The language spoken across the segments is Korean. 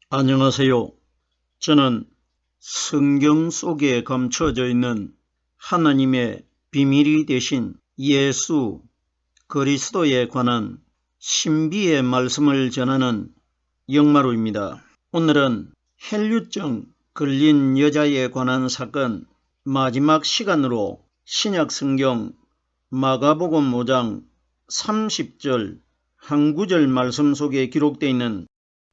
안녕하세요. 저는 성경 속에 감춰져 있는 하나님의 비밀이 되신 예수 그리스도에 관한 신비의 말씀을 전하는 영마루입니다. 오늘은 헬류증 걸린 여자에 관한 사건 마지막 시간으로 신약 성경 마가복음 5장 30절 한 구절 말씀 속에 기록되어 있는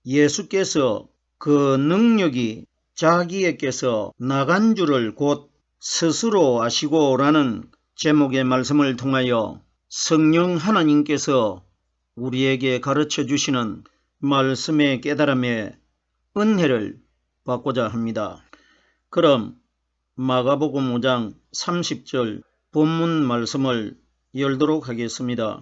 예수께서 그 능력이 자기에게서 나간 줄을 곧 스스로 아시고 라는 제목의 말씀을 통하여 성령 하나님께서 우리에게 가르쳐 주시는 말씀의 깨달음에 은혜를 받고자 합니다. 그럼 마가복음 5장 30절 본문 말씀을 열도록 하겠습니다.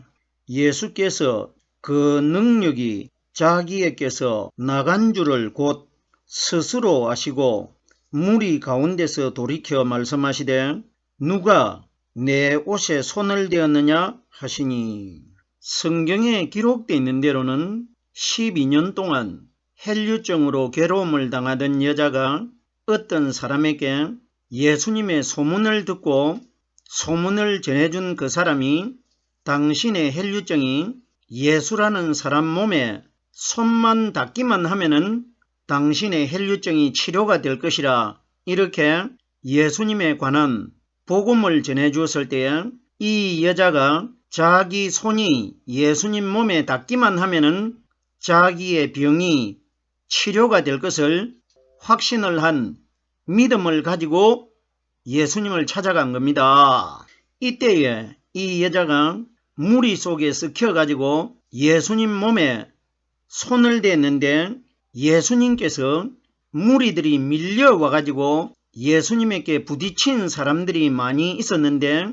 예수께서 그 능력이 자기에게서 나간 줄을 곧 스스로 아시고 무리 가운데서 돌이켜 말씀하시되 누가 내 옷에 손을 대었느냐 하시니, 성경에 기록되어 있는 대로는 12년 동안 헬류증으로 괴로움을 당하던 여자가 어떤 사람에게 예수님의 소문을 듣고 소문을 전해준 그 사람이 당신의 헬류증이 예수라는 사람 몸에 손만 닿기만 하면은 당신의 헬류증이 치료가 될 것이라 이렇게 예수님에 관한 복음을 전해주었을 때에 이 여자가 자기 손이 예수님 몸에 닿기만 하면은 자기의 병이 치료가 될 것을 확신을 한 믿음을 가지고 예수님을 찾아간 겁니다. 이때에 이 여자가 무리 속에 섞여가지고 예수님 몸에 손을 댔는데 예수님께서 무리들이 밀려와가지고 예수님에게 부딪힌 사람들이 많이 있었는데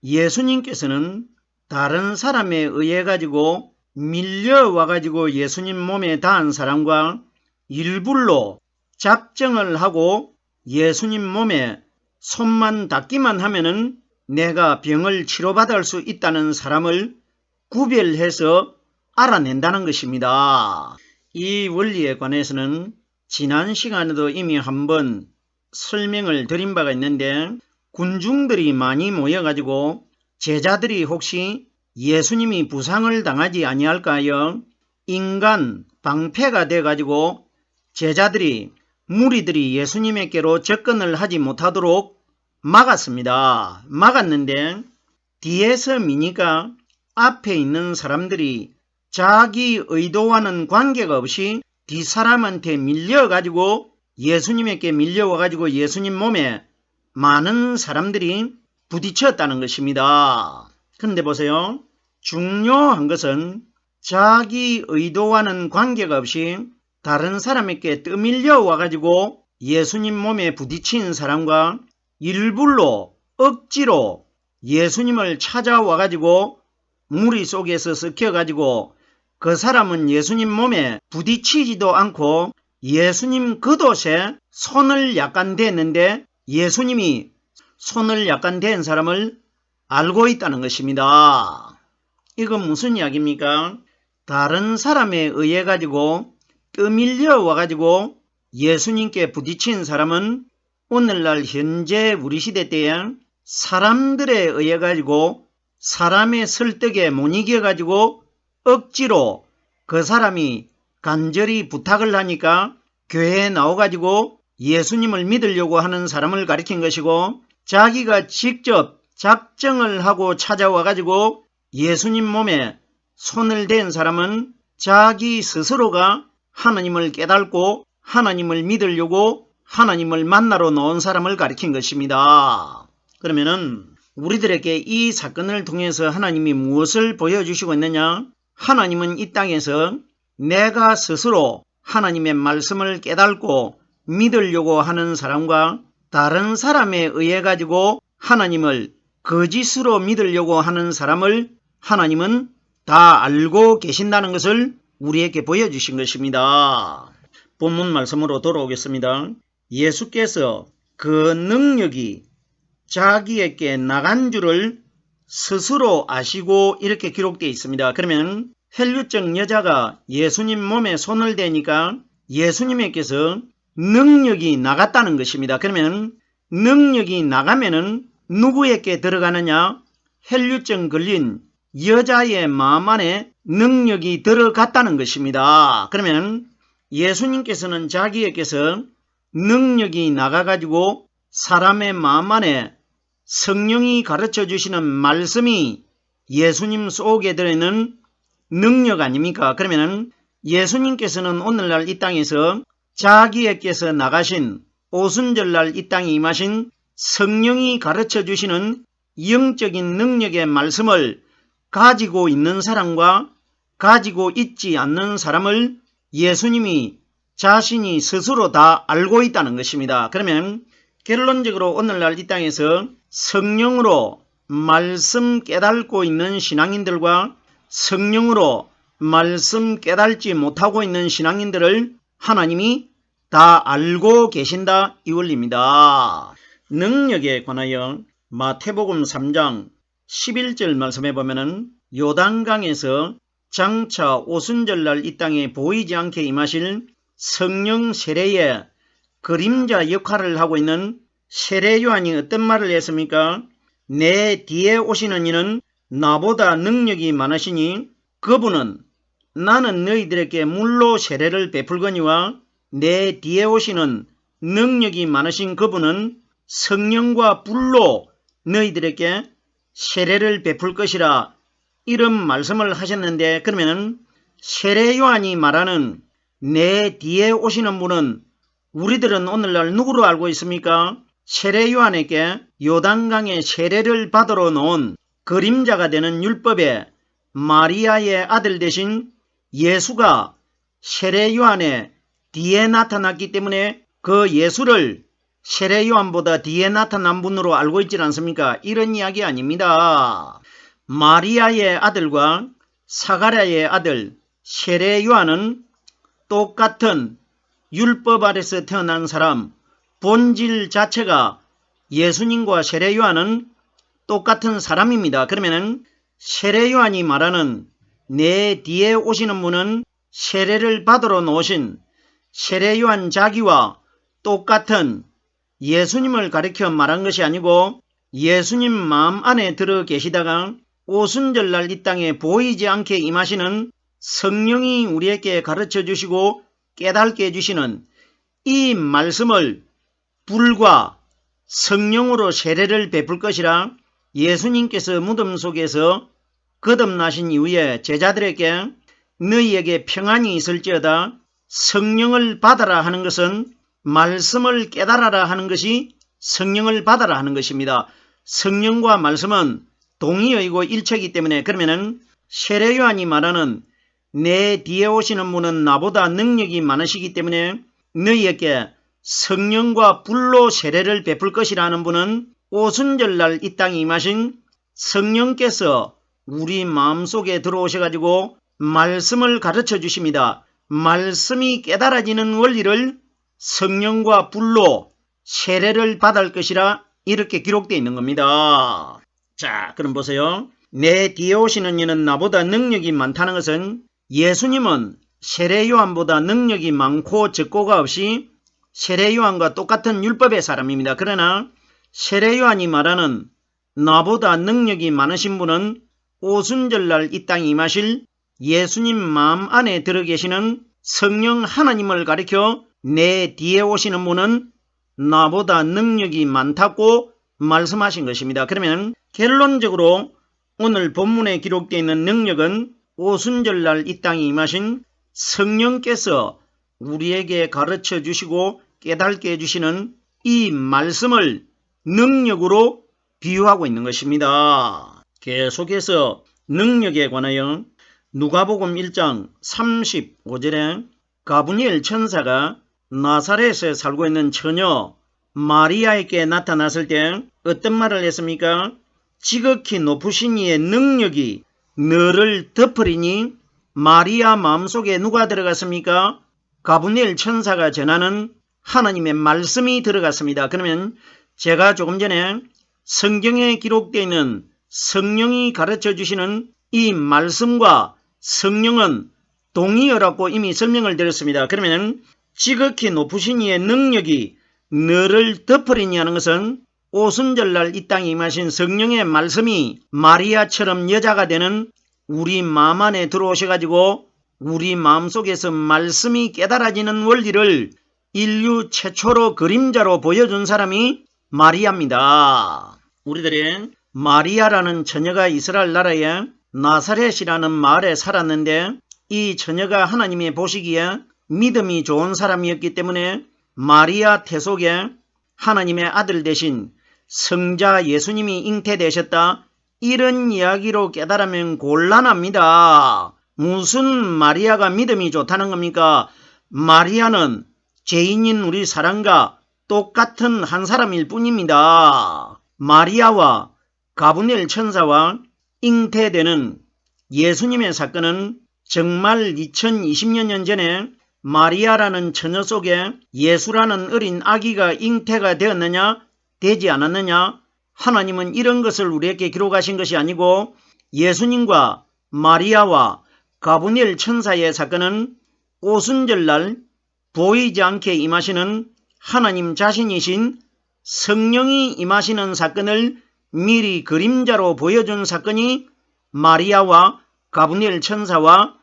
예수님께서는 다른 사람에 의해 가지고 밀려와가지고 예수님 몸에 닿은 사람과 일불로 작정을 하고 예수님 몸에 손만 닿기만 하면은 내가 병을 치료받을 수 있다는 사람을 구별해서 알아낸다는 것입니다. 이 원리에 관해서는 지난 시간에도 이미 한번 설명을 드린 바가 있는데 군중들이 많이 모여가지고 제자들이 혹시 예수님이 부상을 당하지 아니할까 하여 인간 방패가 돼가지고 제자들이 무리들이 예수님에게로 접근을 하지 못하도록 막았습니다. 막았는데 뒤에서 미니까 앞에 있는 사람들이 자기 의도와는 관계가 없이 뒷사람한테 밀려가지고 예수님에게 밀려와가지고 예수님 몸에 많은 사람들이 부딪혔다는 것입니다. 그런데 보세요. 중요한 것은 자기 의도와는 관계가 없이 다른 사람에게 떠밀려 와가지고 예수님 몸에 부딪힌 사람과 일불로 억지로 예수님을 찾아와가지고 무리 속에서 섞여가지고 그 사람은 예수님 몸에 부딪히지도 않고 예수님 겉옷에 손을 약간 댔는데 예수님이 손을 약간 댄 사람을 알고 있다는 것입니다. 이건 무슨 이야기입니까? 다른 사람에 의해 가지고 떠밀려 와가지고 예수님께 부딪힌 사람은 오늘날 현재 우리 시대 때에 사람들에 의해 가지고 사람의 설득에 못 이겨 가지고 억지로 그 사람이 간절히 부탁을 하니까 교회에 나와가지고 예수님을 믿으려고 하는 사람을 가리킨 것이고, 자기가 직접 작정을 하고 찾아와가지고 예수님 몸에 손을 댄 사람은 자기 스스로가 하나님을 깨닫고 하나님을 믿으려고 하나님을 만나러 나온 사람을 가리킨 것입니다. 그러면은 우리들에게 이 사건을 통해서 하나님이 무엇을 보여주시고 있느냐? 하나님은 이 땅에서 내가 스스로 하나님의 말씀을 깨닫고 믿으려고 하는 사람과 다른 사람에 의해 가지고 하나님을 거짓으로 믿으려고 하는 사람을 하나님은 다 알고 계신다는 것을 우리에게 보여주신 것입니다. 본문 말씀으로 돌아오겠습니다. 예수께서 그 능력이 자기에게 나간 줄을 스스로 아시고 이렇게 기록되어 있습니다. 그러면 헬류증 여자가 예수님 몸에 손을 대니까 예수님께서 능력이 나갔다는 것입니다. 그러면 능력이 나가면은 누구에게 들어가느냐? 혈류증 걸린 여자의 마음 안에 능력이 들어갔다는 것입니다. 그러면 예수님께서는 자기에게서 능력이 나가가지고 사람의 마음 안에 성령이 가르쳐 주시는 말씀이 예수님 속에 들어있는 능력 아닙니까? 그러면 예수님께서는 오늘날 이 땅에서 자기에게서 나가신 오순절날 이 땅에 임하신 성령이 가르쳐 주시는 영적인 능력의 말씀을 가지고 있는 사람과 가지고 있지 않는 사람을 예수님이 자신이 스스로 다 알고 있다는 것입니다. 그러면 결론적으로 오늘날 이 땅에서 성령으로 말씀 깨닫고 있는 신앙인들과 성령으로 말씀 깨닫지 못하고 있는 신앙인들을 하나님이 다 알고 계신다 이 원리입니다. 능력에 관하여 마태복음 3장 11절 말씀해 보면은 요단강에서 장차 오순절날 이 땅에 보이지 않게 임하실 성령 세례의 그림자 역할을 하고 있는 세례 요한이 어떤 말을 했습니까? 내 뒤에 오시는 이는 나보다 능력이 많으시니 그분은 나는 너희들에게 물로 세례를 베풀거니와 내 뒤에 오시는 능력이 많으신 그분은 성령과 불로 너희들에게 세례를 베풀 것이라 이런 말씀을 하셨는데 그러면 세례 요한이 말하는 내 뒤에 오시는 분은 우리들은 오늘날 누구로 알고 있습니까? 세례 요한에게 요단강에 세례를 받으러 놓은 그림자가 되는 율법의 마리아의 아들 되신 예수가 세례 요한의 뒤에 나타났기 때문에 그 예수를 세례 요한보다 뒤에 나타난 분으로 알고 있지 않습니까? 이런 이야기 아닙니다. 마리아의 아들과 사가랴의 아들 세례 요한은 똑같은 율법 아래서 태어난 사람, 본질 자체가 예수님과 세례 요한은 똑같은 사람입니다. 그러면 세례 요한이 말하는 내 뒤에 오시는 분은 세례를 받으러 놓으신 세례 요한 자기와 똑같은 예수님을 가리켜 말한 것이 아니고 예수님 마음 안에 들어 계시다가 오순절날 이 땅에 보이지 않게 임하시는 성령이 우리에게 가르쳐 주시고 깨닫게 해주시는 이 말씀을 불과 성령으로 세례를 베풀 것이라 예수님께서 무덤 속에서 거듭나신 이후에 제자들에게 너희에게 평안이 있을지어다 성령을 받아라 하는 것은 말씀을 깨달아라 하는 것이 성령을 받아라 하는 것입니다. 성령과 말씀은 동의어이고 일체이기 때문에 그러면은 세례 요한이 말하는 내 뒤에 오시는 분은 나보다 능력이 많으시기 때문에 너희에게 성령과 불로 세례를 베풀 것이라는 분은 오순절날 이 땅에 임하신 성령께서 우리 마음속에 들어오셔가지고 말씀을 가르쳐 주십니다. 말씀이 깨달아지는 원리를 성령과 불로 세례를 받을 것이라 이렇게 기록되어 있는 겁니다. 자, 그럼 보세요. 내 뒤에 오시는 이는 나보다 능력이 많다는 것은 예수님은 세례 요한보다 능력이 많고 적고가 없이 세례 요한과 똑같은 율법의 사람입니다. 그러나 세례 요한이 말하는 나보다 능력이 많으신 분은 오순절날 이 땅에 임하실 예수님 마음 안에 들어 계시는 성령 하나님을 가리켜 내 뒤에 오시는 분은 나보다 능력이 많다고 말씀하신 것입니다. 그러면 결론적으로 오늘 본문에 기록되어 있는 능력은 오순절날 이 땅에 임하신 성령께서 우리에게 가르쳐 주시고 깨닫게 해주시는 이 말씀을 능력으로 비유하고 있는 것입니다. 계속해서 능력에 관하여 누가복음 1장 35절에 가브리엘 천사가 나사렛에 살고 있는 처녀 마리아에게 나타났을 때 어떤 말을 했습니까? 지극히 높으신 이의 능력이 너를 덮으리니 마리아 마음속에 누가 들어갔습니까? 가브리엘 천사가 전하는 하나님의 말씀이 들어갔습니다. 그러면 제가 조금 전에 성경에 기록되어 있는 성령이 가르쳐 주시는 이 말씀과 성령은 동의어라고 이미 설명을 드렸습니다. 그러면 지극히 높으신 이의 능력이 너를 덮으리니 하는 것은 오순절날 이 땅에 임하신 성령의 말씀이 마리아처럼 여자가 되는 우리 마음 안에 들어오셔가지고 우리 마음속에서 말씀이 깨달아지는 원리를 인류 최초로 그림자로 보여준 사람이 마리아입니다. 우리들이 마리아라는 처녀가 이스라엘 나라의 나사렛이라는 마을에 살았는데 이 처녀가 하나님이 보시기에 믿음이 좋은 사람이었기 때문에 마리아 태속에 하나님의 아들 되신 성자 예수님이 잉태되셨다. 이런 이야기로 깨달으면 곤란합니다. 무슨 마리아가 믿음이 좋다는 겁니까? 마리아는 죄인인 우리 사람과 똑같은 한 사람일 뿐입니다. 마리아와 가브리엘 천사와 잉태되는 예수님의 사건은 정말 2020여 년 전에 마리아라는 처녀 속에 예수라는 어린 아기가 잉태가 되었느냐 되지 않았느냐, 하나님은 이런 것을 우리에게 기록하신 것이 아니고 예수님과 마리아와 가브리엘 천사의 사건은 오순절날 보이지 않게 임하시는 하나님 자신이신 성령이 임하시는 사건을 미리 그림자로 보여준 사건이 마리아와 가브리엘 천사와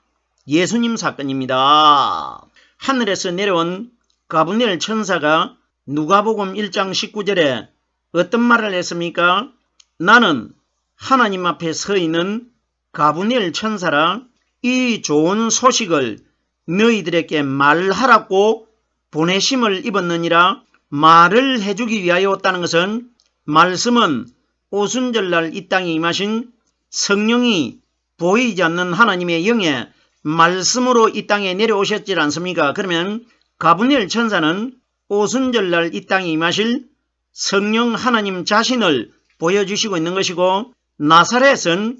예수님 사건입니다. 하늘에서 내려온 가브리엘 천사가 누가복음 1장 19절에 어떤 말을 했습니까? 나는 하나님 앞에 서 있는 가브리엘 천사라 이 좋은 소식을 너희들에게 말하라고 보내심을 입었느니라. 말을 해주기 위하여 왔다는 것은 말씀은 오순절날 이 땅에 임하신 성령이 보이지 않는 하나님의 영의 말씀으로 이 땅에 내려오셨지 않습니까? 그러면 가브리엘 천사는 오순절날 이 땅에 임하실 성령 하나님 자신을 보여주시고 있는 것이고, 나사렛은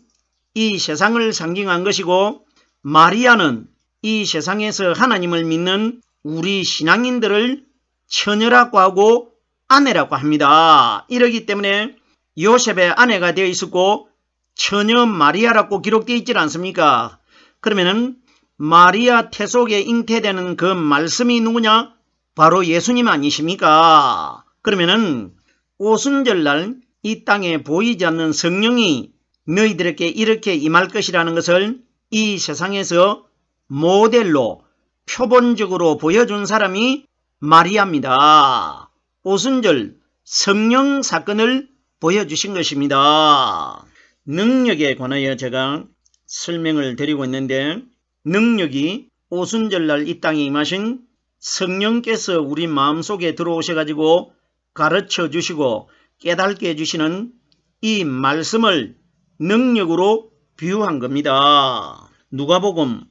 이 세상을 상징한 것이고, 마리아는 이 세상에서 하나님을 믿는 우리 신앙인들을 처녀라고 하고 아내라고 합니다. 이러기 때문에 요셉의 아내가 되어 있었고 처녀 마리아라고 기록되어 있지 않습니까? 그러면은 마리아 태속에 잉태되는 그 말씀이 누구냐? 바로 예수님 아니십니까? 그러면은 오순절날 이 땅에 보이지 않는 성령이 너희들에게 이렇게 임할 것이라는 것을 이 세상에서 모델로 표본적으로 보여준 사람이 마리아입니다. 오순절 성령 사건을 보여주신 것입니다. 능력에 관하여 제가 설명을 드리고 있는데, 능력이 오순절날 이 땅에 임하신 성령께서 우리 마음속에 들어오셔가지고 가르쳐 주시고 깨닫게 해주시는 이 말씀을 능력으로 비유한 겁니다. 누가복음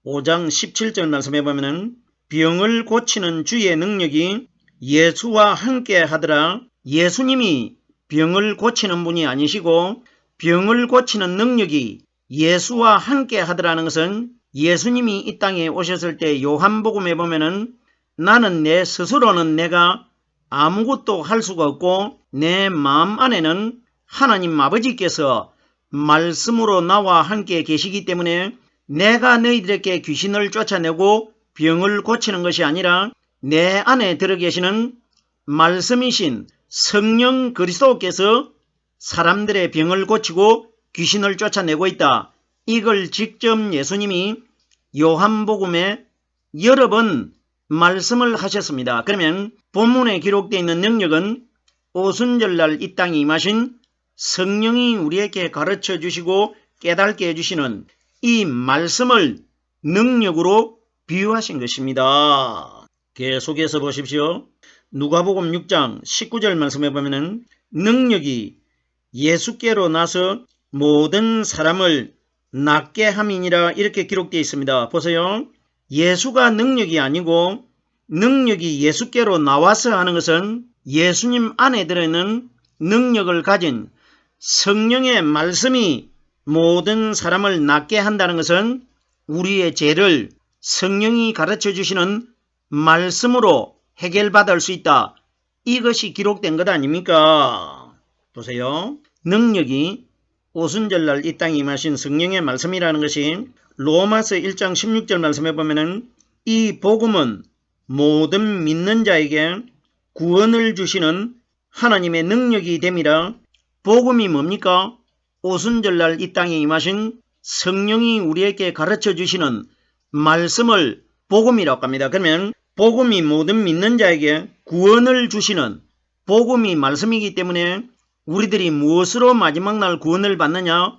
5장 17절 말씀해 보면은 병을 고치는 주의 능력이 예수와 함께 하더라. 예수님이 병을 고치는 분이 아니시고 병을 고치는 능력이 예수와 함께 하더라는 것은 예수님이 이 땅에 오셨을 때 요한복음에 보면은 나는 내 스스로는 내가 아무것도 할 수가 없고 내 마음 안에는 하나님 아버지께서 말씀으로 나와 함께 계시기 때문에 내가 너희들에게 귀신을 쫓아내고 병을 고치는 것이 아니라 내 안에 들어 계시는 말씀이신 성령 그리스도께서 사람들의 병을 고치고 귀신을 쫓아내고 있다. 이걸 직접 예수님이 요한복음에 여러 번 말씀을 하셨습니다. 그러면 본문에 기록되어 있는 능력은 오순절날 이 땅에 임하신 성령이 우리에게 가르쳐 주시고 깨닫게 해주시는 이 말씀을 능력으로 비유하신 것입니다. 계속해서 보십시오. 누가복음 6장 19절 말씀해 보면은 능력이 예수께로 나서 모든 사람을 낫게 함이니라 이렇게 기록되어 있습니다. 보세요. 예수가 능력이 아니고 능력이 예수께로 나와서 하는 것은 예수님 안에 들어있는 능력을 가진 성령의 말씀이 모든 사람을 낫게 한다는 것은 우리의 죄를 성령이 가르쳐 주시는 말씀으로 해결받을 수 있다. 이것이 기록된 것 아닙니까? 보세요. 능력이 오순절날 이 땅에 임하신 성령의 말씀이라는 것이 로마서 1장 16절 말씀해 보면은 이 복음은 모든 믿는 자에게 구원을 주시는 하나님의 능력이 됨이라. 복음이 뭡니까? 오순절날 이 땅에 임하신 성령이 우리에게 가르쳐 주시는 말씀을 복음이라고 합니다. 그러면 복음이 모든 믿는 자에게 구원을 주시는 복음이 말씀이기 때문에 우리들이 무엇으로 마지막 날 구원을 받느냐?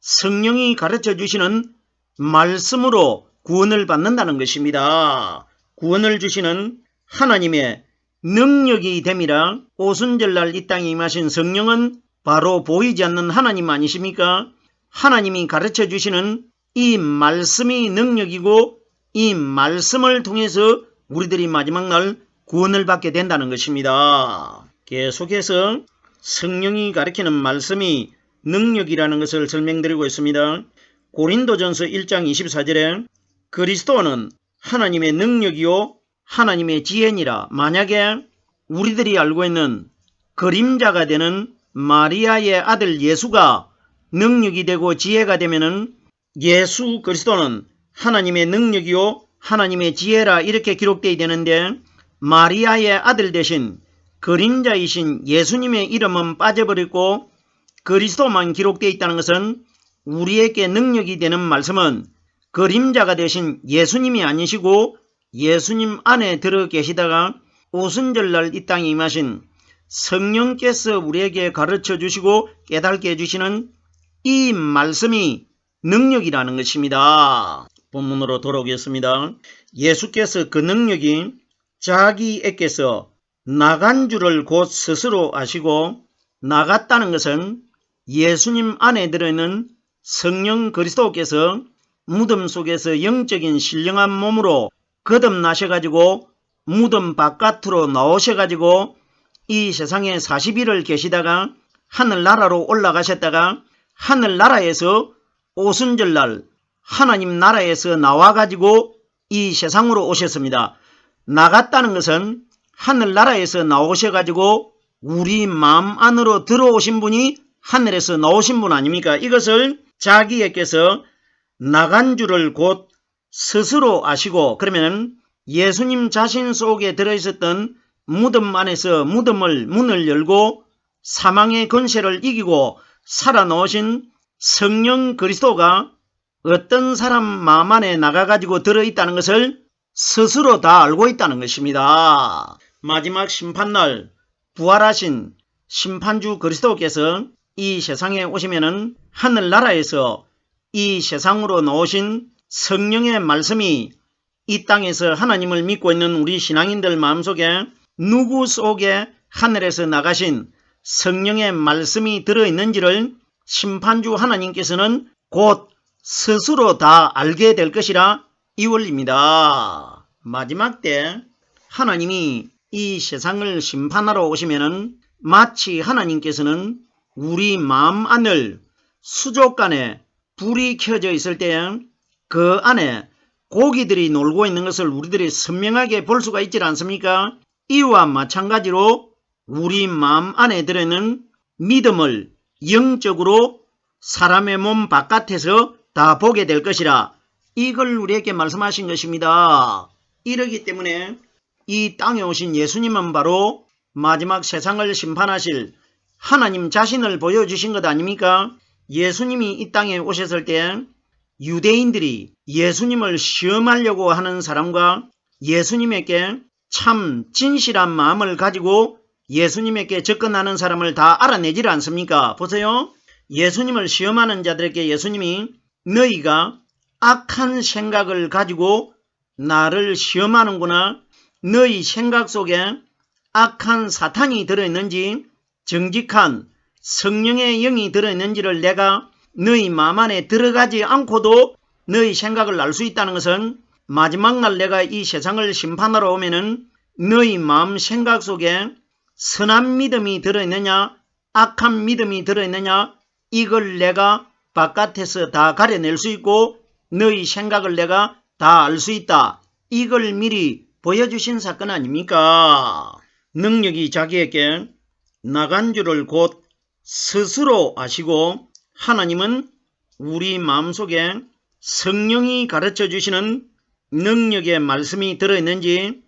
성령이 가르쳐 주시는 말씀으로 구원을 받는다는 것입니다. 구원을 주시는 하나님의 능력이 됨이라. 오순절날 이 땅에 임하신 성령은 바로 보이지 않는 하나님 아니십니까? 하나님이 가르쳐 주시는 이 말씀이 능력이고 이 말씀을 통해서 우리들이 마지막 날 구원을 받게 된다는 것입니다. 계속해서 성령이 가르치는 말씀이 능력이라는 것을 설명드리고 있습니다. 고린도전서 1장 24절에 그리스도는 하나님의 능력이요 하나님의 지혜니라. 만약에 우리들이 알고 있는 그림자가 되는 마리아의 아들 예수가 능력이 되고 지혜가 되면은 예수 그리스도는 하나님의 능력이요 하나님의 지혜라 이렇게 기록되어야 되는데 마리아의 아들 대신 그림자이신 예수님의 이름은 빠져버렸고 그리스도만 기록되어 있다는 것은 우리에게 능력이 되는 말씀은 그림자가 되신 예수님이 아니시고 예수님 안에 들어 계시다가 오순절날 이 땅에 임하신 성령께서 우리에게 가르쳐 주시고 깨닫게 해주시는 이 말씀이 능력이라는 것입니다. 본문으로 돌아오겠습니다. 예수께서 그 능력이 자기에게서 나간 줄을 곧 스스로 아시고, 나갔다는 것은 예수님 안에 들어있는 성령 그리스도께서 무덤 속에서 영적인 신령한 몸으로 거듭나셔가지고 무덤 바깥으로 나오셔가지고 이 세상에 40일을 계시다가 하늘나라로 올라가셨다가 하늘나라에서 오순절날 하나님 나라에서 나와가지고 이 세상으로 오셨습니다. 나갔다는 것은 하늘나라에서 나오셔가지고 우리 마음 안으로 들어오신 분이 하늘에서 나오신 분 아닙니까? 이것을 자기에게서 나간 줄을 곧 스스로 아시고, 그러면 예수님 자신 속에 들어있었던 무덤 안에서 문을 열고 사망의 권세를 이기고 살아나오신 성령 그리스도가 어떤 사람 마음 안에 나가가지고 들어있다는 것을 스스로 다 알고 있다는 것입니다. 마지막 심판날 부활하신 심판주 그리스도께서 이 세상에 오시면은 하늘나라에서 이 세상으로 나오신 성령의 말씀이 이 땅에서 하나님을 믿고 있는 우리 신앙인들 마음속에 누구 속에 하늘에서 나가신 성령의 말씀이 들어있는지를 심판주 하나님께서는 곧 스스로 다 알게 될 것이라 이 원리입니다. 마지막 때 하나님이 이 세상을 심판하러 오시면은 마치 하나님께서는 우리 마음 안을 수족관에 불이 켜져 있을 때 그 안에 고기들이 놀고 있는 것을 우리들이 선명하게 볼 수가 있지 않습니까? 이와 마찬가지로 우리 마음 안에 들어있는 믿음을 영적으로 사람의 몸 바깥에서 다 보게 될 것이라 이걸 우리에게 말씀하신 것입니다. 이러기 때문에 이 땅에 오신 예수님은 바로 마지막 세상을 심판하실 하나님 자신을 보여주신 것 아닙니까? 예수님이 이 땅에 오셨을 때 유대인들이 예수님을 시험하려고 하는 사람과 예수님에게 참 진실한 마음을 가지고 예수님에게 접근하는 사람을 다 알아내질 않습니까? 보세요. 예수님을 시험하는 자들에게 예수님이 너희가 악한 생각을 가지고 나를 시험하는구나. 너희 생각 속에 악한 사탄이 들어있는지 정직한 성령의 영이 들어있는지를 내가 너희 마음 안에 들어가지 않고도 너희 생각을 알 수 있다는 것은 마지막 날 내가 이 세상을 심판하러 오면은 너희 마음 생각 속에 선한 믿음이 들어있느냐 악한 믿음이 들어있느냐 이걸 내가 바깥에서 다 가려낼 수 있고 너희 생각을 내가 다 알 수 있다. 이걸 미리 보여주신 사건 아닙니까? 능력이 자기에게 나간 줄을 곧 스스로 아시고 하나님은 우리 마음속에 성령이 가르쳐 주시는 능력의 말씀이 들어있는지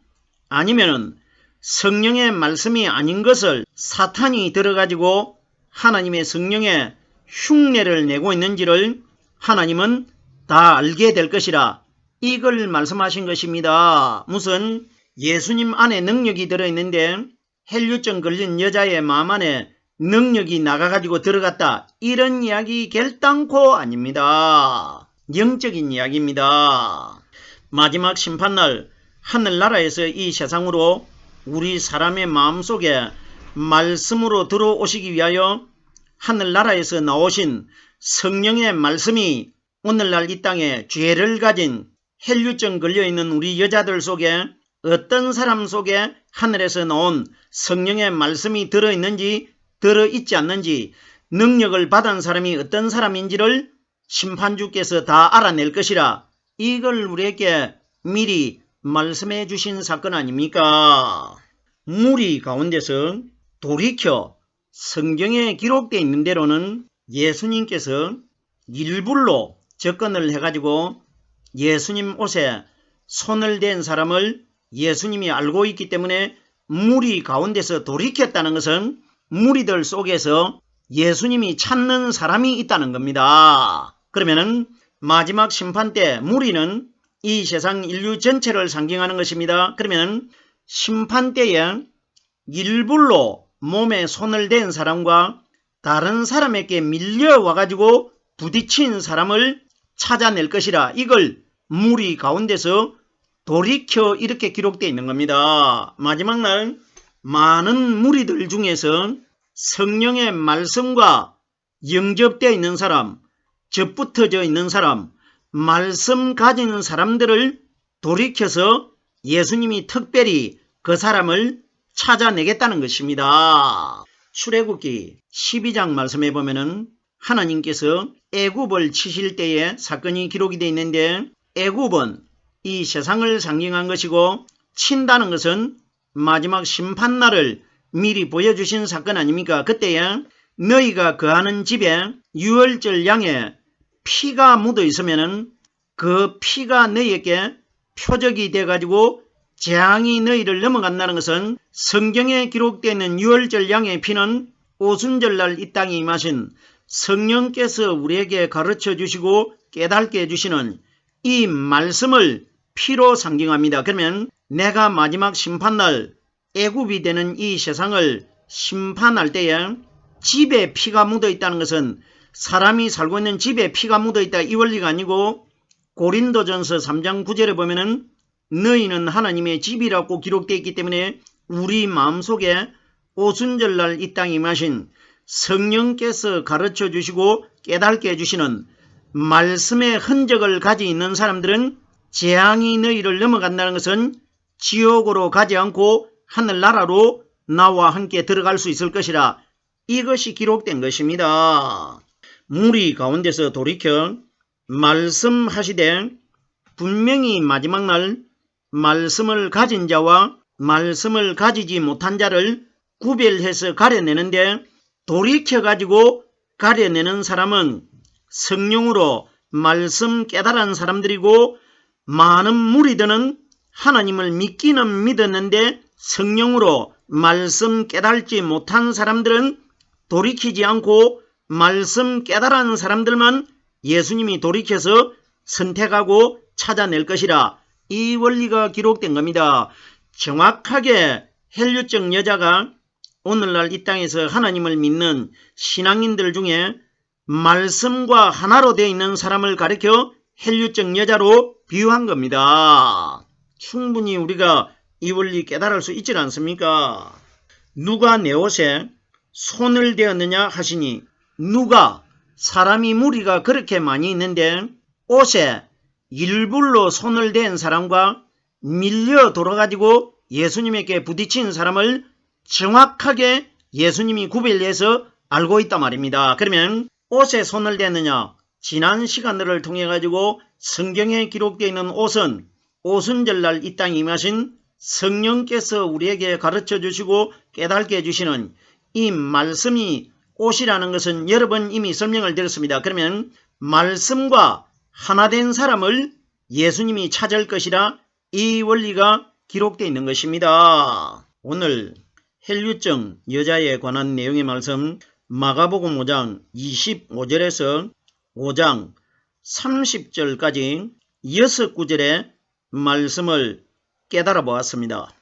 아니면은 성령의 말씀이 아닌 것을 사탄이 들어가지고 하나님의 성령의 흉내를 내고 있는지를 하나님은 다 알게 될 것이라 이걸 말씀하신 것입니다. 무슨 예수님 안에 능력이 들어있는데 헬류증 걸린 여자의 마음 안에 능력이 나가가지고 들어갔다. 이런 이야기 결단코 아닙니다. 영적인 이야기입니다. 마지막 심판날 하늘나라에서 이 세상으로 우리 사람의 마음속에 말씀으로 들어오시기 위하여 하늘나라에서 나오신 성령의 말씀이 오늘날 이 땅에 죄를 가진 헬류증 걸려있는 우리 여자들 속에 어떤 사람 속에 하늘에서 나온 성령의 말씀이 들어있는지 들어있지 않는지 능력을 받은 사람이 어떤 사람인지를 심판주께서 다 알아낼 것이라 이걸 우리에게 미리 말씀해 주신 사건 아닙니까? 무리 가운데서 돌이켜 성경에 기록되어 있는 대로는 예수님께서 일불로 접근을 해가지고 예수님 옷에 손을 댄 사람을 예수님이 알고 있기 때문에 무리 가운데서 돌이켰다는 것은 무리들 속에서 예수님이 찾는 사람이 있다는 겁니다. 그러면은 마지막 심판 때 무리는 이 세상 인류 전체를 상징하는 것입니다. 그러면 심판 때에 일불로 몸에 손을 댄 사람과 다른 사람에게 밀려와가지고 부딪힌 사람을 찾아낼 것이라 이걸 무리 가운데서 돌이켜 이렇게 기록되어 있는 겁니다. 마지막 날 많은 무리들 중에서 성령의 말씀과 영접되어 있는 사람, 접붙어져 있는 사람, 말씀 가지는 사람들을 돌이켜서 예수님이 특별히 그 사람을 찾아내겠다는 것입니다. 출애굽기 12장 말씀해 보면은 하나님께서 애굽을 치실 때의 사건이 기록이 되어 있는데 애굽은 이 세상을 상징한 것이고 친다는 것은 마지막 심판날을 미리 보여주신 사건 아닙니까? 그때에 너희가 거하는 집에 유월절 양에 피가 묻어 있으면은 그 피가 너희에게 표적이 돼가지고 재앙이 너희를 넘어간다는 것은 성경에 기록되어 있는 유월절 양의 피는 오순절날 이 땅에 임하신 성령께서 우리에게 가르쳐 주시고 깨닫게 해주시는 이 말씀을 피로 상징합니다. 그러면 내가 마지막 심판날 애굽이 되는 이 세상을 심판할 때에 집에 피가 묻어 있다는 것은 사람이 살고 있는 집에 피가 묻어 있다 이 원리가 아니고 고린도전서 3장 9절에 보면은 너희는 하나님의 집이라고 기록되어 있기 때문에 우리 마음속에 오순절날 이 땅에 임하신 성령께서 가르쳐 주시고 깨닫게 해주시는 말씀의 흔적을 가지고 있는 사람들은 재앙이 너희를 넘어간다는 것은 지옥으로 가지 않고 하늘나라로 나와 함께 들어갈 수 있을 것이라 이것이 기록된 것입니다. 무리 가운데서 돌이켜 말씀하시되 분명히 마지막 날 말씀을 가진 자와 말씀을 가지지 못한 자를 구별해서 가려내는데 돌이켜가지고 가려내는 사람은 성령으로 말씀 깨달은 사람들이고 많은 무리들은 하나님을 믿기는 믿었는데 성령으로 말씀 깨달지 못한 사람들은 돌이키지 않고 말씀 깨달은 사람들만 예수님이 돌이켜서 선택하고 찾아낼 것이라 이 원리가 기록된 겁니다. 정확하게 헬류증 여자가 오늘날 이 땅에서 하나님을 믿는 신앙인들 중에 말씀과 하나로 되어 있는 사람을 가리켜 헬류증 여자로 비유한 겁니다. 충분히 우리가 이 원리 깨달을 수 있지 않습니까? 누가 내 옷에 손을 대었느냐 하시니 누가 사람이 무리가 그렇게 많이 있는데 옷에 일불로 손을 댄 사람과 밀려 돌아가지고 예수님에게 부딪힌 사람을 정확하게 예수님이 구별해서 알고 있단 말입니다. 그러면 옷에 손을 댔느냐? 지난 시간들을 통해 가지고 성경에 기록되어 있는 옷은 오순절날 이 땅에 임하신 성령께서 우리에게 가르쳐 주시고 깨닫게 해주시는 이 말씀이 옷이라는 것은 여러 번 이미 설명을 드렸습니다. 그러면 말씀과 하나 된 사람을 예수님이 찾을 것이라 이 원리가 기록되어 있는 것입니다. 오늘 혈류증 여자에 관한 내용의 말씀 마가복음 5장 25절에서 5장 30절까지 6구절의 말씀을 깨달아 보았습니다.